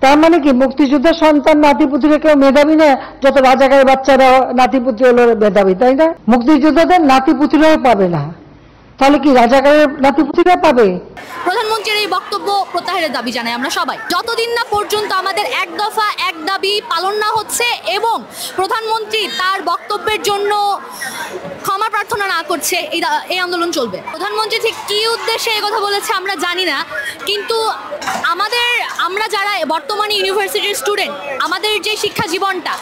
তার মানে কি মুক্তিযোদ্ধার সন্তান নাতিপুতিরা কেউ মেধাবী না, যত রাজাকারের বাচ্চারা নাতিপুতি হলো মেধাবী, তাই না? মুক্তিযোদ্ধাদের নাতিপুতিরাও পাবে না, তাহলে কি রাজাকারের নাতিপুতিরা পাবে? প্রধানমন্ত্রীর এই বক্তব্য প্রত্যাহারের দাবি জানাই আমরা সবাই। যতদিন না পর্যন্ত আমাদের এক দফা এক দাবি পালন না হচ্ছে এবং প্রধানমন্ত্রী তার বক্তব্যের জন্য ক্ষমা প্রার্থনা না করছে, এই আন্দোলন চলবে। প্রধানমন্ত্রী ঠিক কী উদ্দেশ্যে এই কথা বলেছে আমরা জানি না, কিন্তু আমরা যারা বর্তমানে ইউনিভার্সিটির স্টুডেন্ট, আমাদের যে শিক্ষা জীবনটা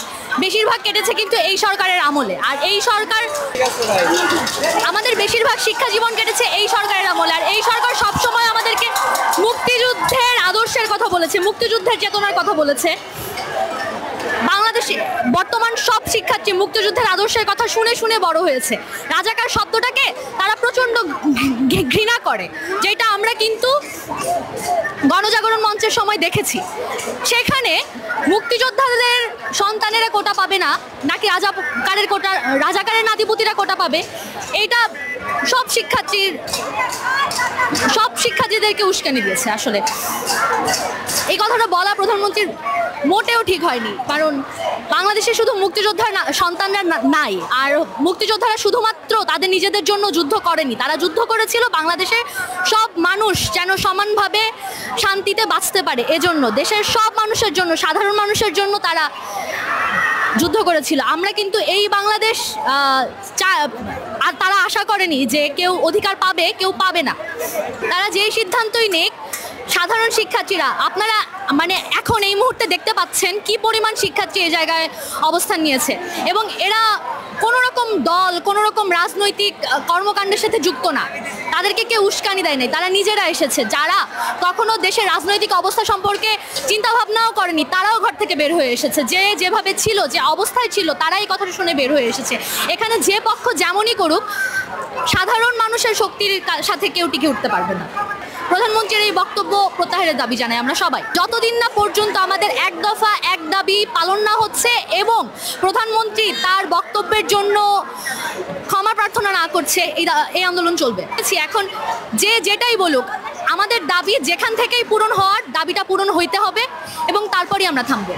বেশিরভাগ কেটেছে কিন্তু এই সরকারের আমলে। আর এই সরকার, আমাদের বেশিরভাগ শিক্ষা জীবন কেটেছে এই সরকারের আমলে। আর এই সরকার সবসময় আমাদেরকে মুক্তিযুদ্ধের আদর্শের কথা বলেছে, মুক্তিযুদ্ধের চেতনার কথা বলেছে। বাংলাদেশে বর্তমান সব শিক্ষার্থী মুক্তিযুদ্ধের আদর্শের কথা শুনে শুনে বড় হয়েছে। রাজাকার শব্দটাকে তারা প্রচণ্ড ঘৃণা করে, যেটা আমরা কিন্তু গণজাগরণ মঞ্চের সময় দেখেছি। সেখানে মুক্তিযোদ্ধাদের সন্তানেরা কোটা পাবে না, নাকি রাজাকারের নাতিপুতিরা কোটা পাবে, এইটা সব শিক্ষার্থীদেরকে উস্কানি দিয়েছে। আসলে এই কথাটা বলা প্রধানমন্ত্রীর মোটেও ঠিক হয়নি, কারণ বাংলাদেশে শুধু মুক্তিযোদ্ধার সন্তানরা নাই, আর মুক্তিযোদ্ধারা শুধুমাত্র তাদের নিজেদের জন্য যুদ্ধ করেনি, তারা যুদ্ধ করেছিল বাংলাদেশের সব মানুষ যেন সমানভাবে শান্তিতে বাঁচতে পারে। এজন্য দেশের সব মানুষের জন্য, সাধারণ মানুষের জন্য তারা যুদ্ধ করেছিল। আমরা কিন্তু এই বাংলাদেশ আর তারা আশা করেনি যে কেউ অধিকার পাবে, কেউ পাবে না। তারা যেই সিদ্ধান্তই নেক, সাধারণ শিক্ষার্থীরা, আপনারা মানে এখন এই মুহূর্তে দেখতে পাচ্ছেন কি পরিমাণ শিক্ষার্থী এই জায়গায় অবস্থান নিয়েছে, এবং এরা কোনো রকম দল, কোনো রকম রাজনৈতিক কর্মকাণ্ডের সাথে যুক্ত না, তাদেরকে কেউ উস্কানি দেয় নাই, তারা নিজেরা এসেছে। যারা কখনো দেশের রাজনৈতিক অবস্থা সম্পর্কে চিন্তাভাবনাও করেনি, তারাও ঘর থেকে বের হয়ে এসেছে। যে যেভাবে ছিল, যে অবস্থায় ছিল, তারাই কথাটা শুনে বের হয়ে এসেছে। এখানে যে পক্ষ যেমনই করুক, সাধারণ মানুষের শক্তির সাথে কেউ টিকে উঠতে পারবে না। প্রধানমন্ত্রীর এই বক্তব্য প্রত্যাহারের দাবি জানাই আমরা সবাই। যতদিন না পর্যন্ত আমাদের এক দফা এক দাবি পালন না হচ্ছে এবং প্রধানমন্ত্রী তার বক্তব্যের জন্য ক্ষমা প্রার্থনা না করছে, এই আন্দোলন চলবে। এখন যেটাই বলুক, আমাদের দাবি যেখান থেকেই পূরণ হওয়ার, দাবিটা পূরণ হইতে হবে এবং তারপরই আমরা থামবো।